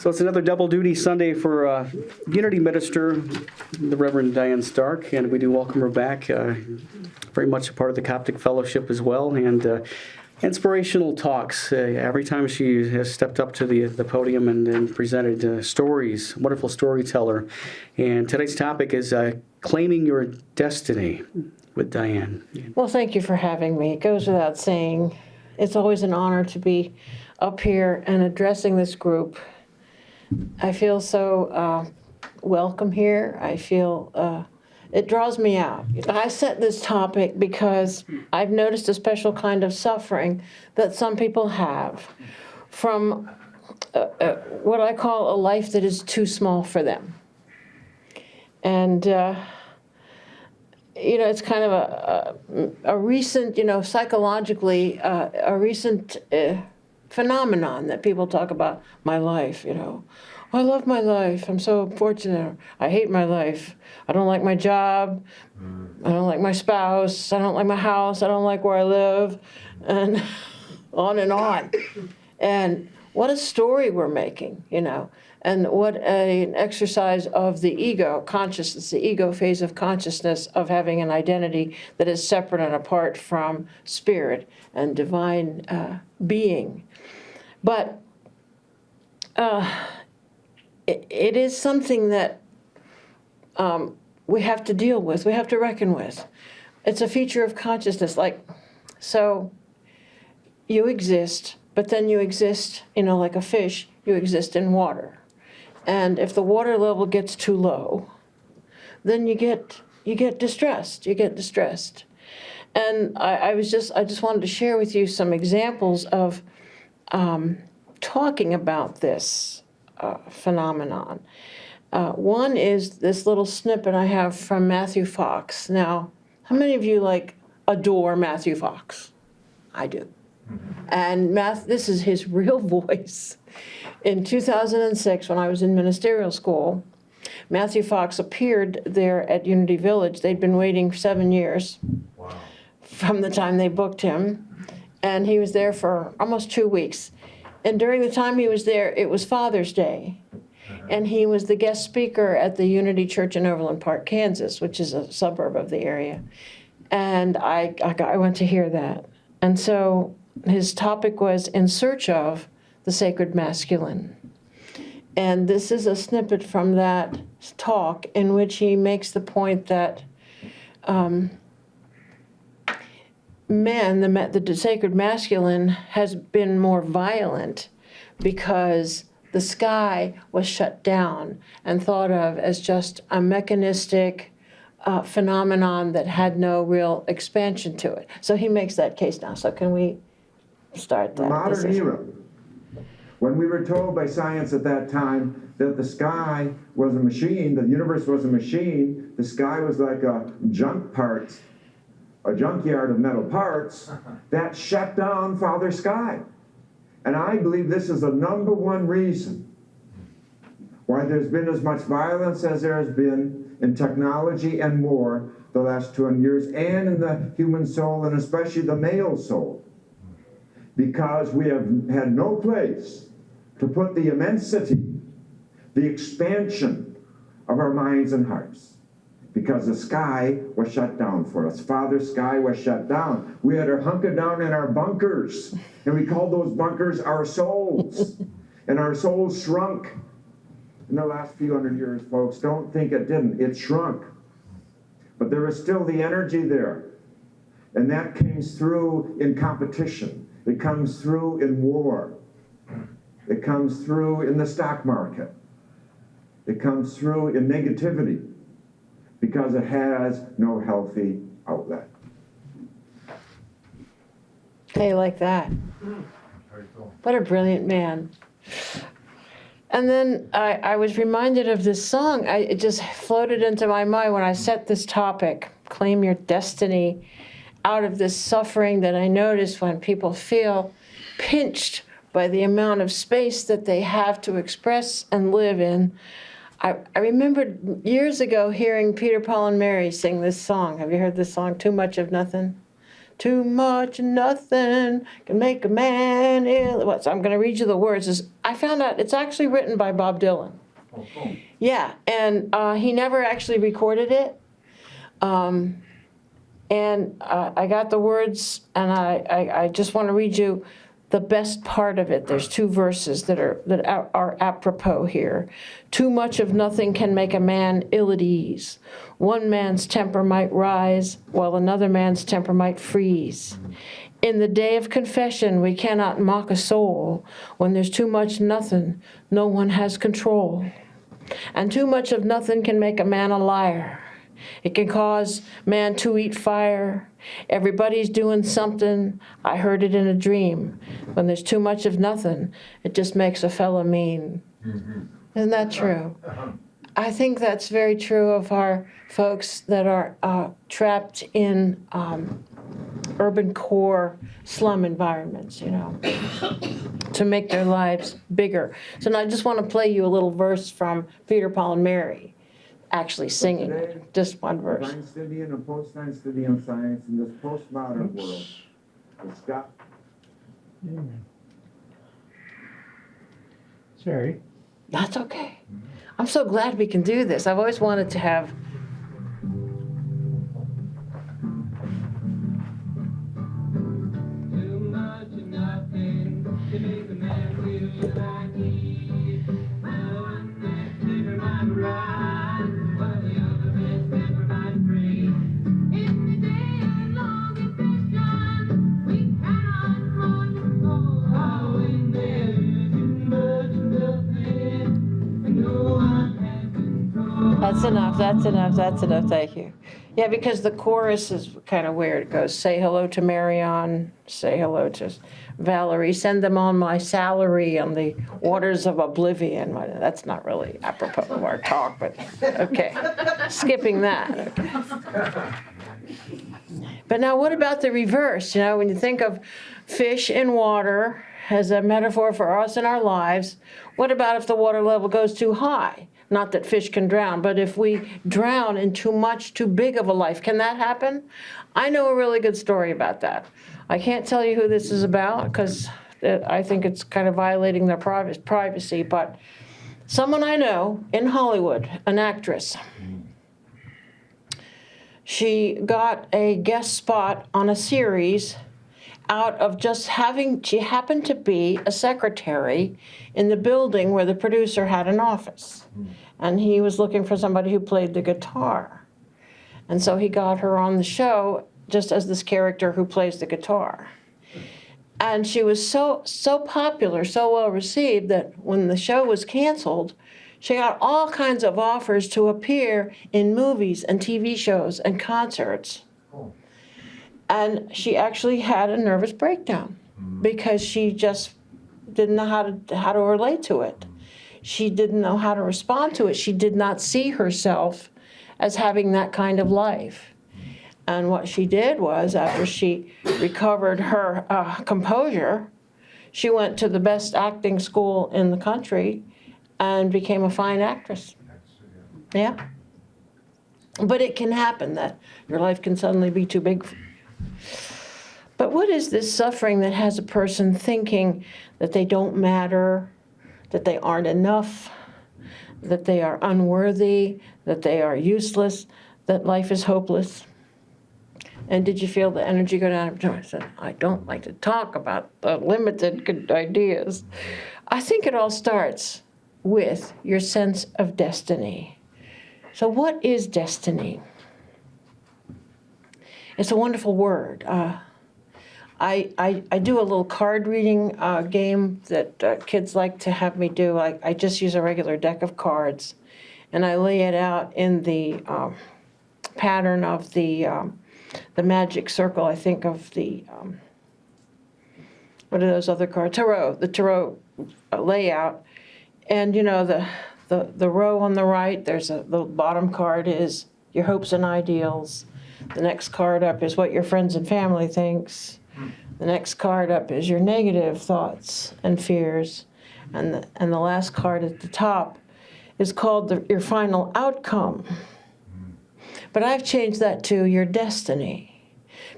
So it's another double duty Sunday for Unity Minister, the Reverend Diane Stark, and we do welcome her back. Very much a part of the Coptic Fellowship as well, and inspirational talks. Every time she has stepped up to the podium and presented stories, wonderful storyteller. And today's topic is claiming your destiny with Diane. Well, thank you for having me. It goes without saying, it's always an honor to be up here and addressing this group. I feel so welcome here. I feel it draws me out. I set this topic because I've noticed a special kind of suffering that some people have from what I call a life that is too small for them. And, it's kind of a recent, psychologically, a recent phenomenon that people talk about. My life, I love my life. I'm so fortunate. I hate my life. I don't like my job. I don't like my spouse. I don't like my house. I don't like where I live, and on and on. And what a story we're making, and what an exercise of the ego consciousness, the ego phase of consciousness of having an identity that is separate and apart from spirit and divine being. But it is something that we have to deal with, we have to reckon with. It's a feature of consciousness. So you exist, but then you exist, like a fish, you exist in water. And if the water level gets too low, then you get distressed. And I just wanted to share with you some examples of talking about this phenomenon. One is this little snippet I have from Matthew Fox. Now, how many of you adore Matthew Fox? I do. And this is his real voice. In 2006, when I was in ministerial school, Matthew Fox appeared there at Unity Village. They'd been waiting 7 years from the time they booked him, and he was there for almost 2 weeks. And during the time he was there, it was Father's Day, and he was the guest speaker at the Unity Church in Overland Park, Kansas, which is a suburb of the area. And I went to hear that. And so his topic was In Search of the Sacred Masculine. And this is a snippet from that talk in which he makes the point that men, the sacred masculine, has been more violent because the sky was shut down and thought of as just a mechanistic phenomenon that had no real expansion to it. So he makes that case now. So can we start that? The modern era, when we were told by science at that time that the sky was a machine, the universe was a machine, the sky was like a junkyard of metal parts, that shut down Father Sky. And I believe this is the number one reason why there's been as much violence as there has been in technology and war the last 200 years, and in the human soul, and especially the male soul. Because we have had no place to put the immensity, the expansion of our minds and hearts. Because the sky was shut down for us. Father Sky was shut down. We had to hunker down in our bunkers, and we called those bunkers our souls. And our souls shrunk in the last few hundred years, folks. Don't think it didn't. It shrunk. But there is still the energy there. And that comes through in competition. It comes through in war. It comes through in the stock market. It comes through in negativity, because it has no healthy outlet. Hey, like that. What a brilliant man. And then I was reminded of this song. It just floated into my mind when I set this topic, Claim Your Destiny, out of this suffering that I notice when people feel pinched by the amount of space that they have to express and live in. I remembered years ago hearing Peter, Paul, and Mary sing this song. Have you heard this song, Too Much of Nothing? Too much of nothing can make a man ill. So I'm going to read you the words. I found out it's actually written by Bob Dylan. Oh, cool. Yeah, and he never actually recorded it. And I got the words, and I just want to read you the best part of it. There's two verses that are apropos here. Too much of nothing can make a man ill at ease. One man's temper might rise, while another man's temper might freeze. In the day of confession, we cannot mock a soul. When there's too much nothing, no one has control. And too much of nothing can make a man a liar. It can cause man to eat fire. Everybody's doing something. I heard it in a dream. When there's too much of nothing, it just makes a fella mean. Mm-hmm. Isn't that true? I think that's very true of our folks that are trapped in urban core slum environments, you know, to make their lives bigger. So now I just want to play you a little verse from Peter, Paul, and Mary, actually singing it. Just one verse. Einsteinian and post-Einsteinian science in this postmodern world. It's got. Sorry. That's okay. I'm so glad we can do this. I've always wanted to have. Too much of nothing to make a man feel like he. One man's temper might rise, while the other man's temper might freeze. In the day of long confession, we cannot mock a soul. Oh, when there's too much of nothing, and no one has control. That's enough, that's enough, that's enough, thank you. Yeah, because the chorus is kind of weird. It goes, say hello to Marion, say hello to Valerie, send them on my salary on the waters of oblivion. Well, that's not really apropos of our talk, but okay, skipping that. Okay. But now what about the reverse? You know, when you think of fish in water as a metaphor for us in our lives, what about if the water level goes too high? Not that fish can drown, but if we drown in too much, too big of a life, can that happen? I know a really good story about that. I can't tell you who this is about because I think it's kind of violating their privacy, but someone I know in Hollywood, an actress, she got a guest spot on a series out of just she happened to be a secretary in the building where the producer had an office. And he was looking for somebody who played the guitar. And so he got her on the show just as this character who plays the guitar. And she was so popular, so well received that when the show was canceled, she got all kinds of offers to appear in movies and TV shows and concerts. Cool. And she actually had a nervous breakdown because she just didn't know how to relate to it. She didn't know how to respond to it. She did not see herself as having that kind of life. And what she did was, after she recovered her composure, she went to the best acting school in the country and became a fine actress. Yeah. But it can happen that your life can suddenly be too big for you. But what is this suffering that has a person thinking that they don't matter, that they aren't enough, that they are unworthy, that they are useless, that life is hopeless? And did you feel the energy go down? I said, I don't like to talk about the limited good ideas. I think it all starts with your sense of destiny. So what is destiny? It's a wonderful word. I do a little card reading game that kids like to have me do. I just use a regular deck of cards, and I lay it out in the pattern of the magic circle. I think of the what are those other cards? The tarot layout, and you know the row on the right. The bottom card is your hopes and ideals. The next card up is what your friends and family thinks. The next card up is your negative thoughts and fears. And the last card at the top is called your final outcome. But I've changed that to your destiny.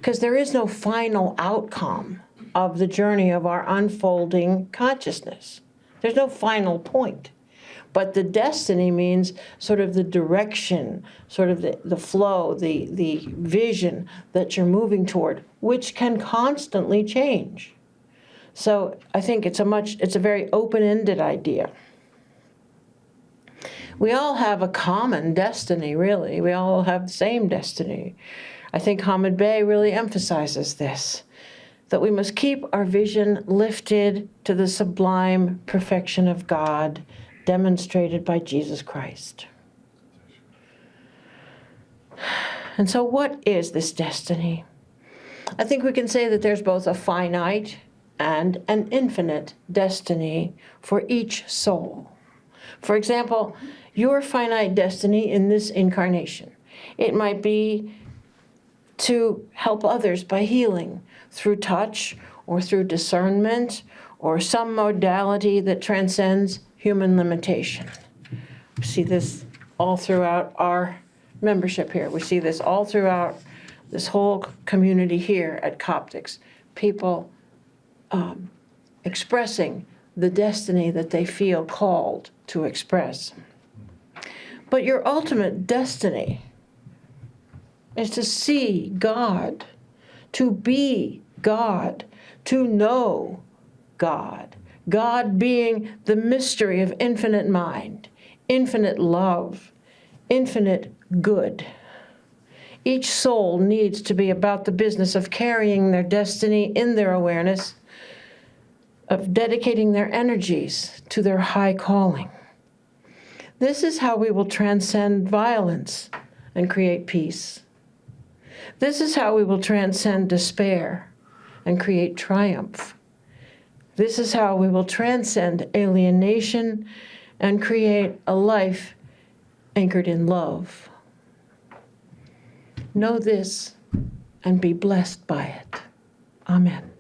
because there is no final outcome of the journey of our unfolding consciousness. There's no final point. But the destiny means sort of the direction, sort of the flow, the vision that you're moving toward, which can constantly change. So I think it's a very open-ended idea. We all have a common destiny, really. We all have the same destiny. I think Hamid Bey really emphasizes this, that we must keep our vision lifted to the sublime perfection of God, demonstrated by Jesus Christ. And so what is this destiny? I think we can say that there's both a finite and an infinite destiny for each soul. For example, your finite destiny in this incarnation, it might be to help others by healing through touch or through discernment or some modality that transcends human limitation. We see this all throughout our membership here. We see this all throughout this whole community here at Coptics. People expressing the destiny that they feel called to express. But your ultimate destiny is to see God, to be God, to know God. God being the mystery of infinite mind, infinite love, infinite good. Each soul needs to be about the business of carrying their destiny in their awareness, of dedicating their energies to their high calling. This is how we will transcend violence and create peace. This is how we will transcend despair and create triumph. This is how we will transcend alienation and create a life anchored in love. Know this and be blessed by it. Amen.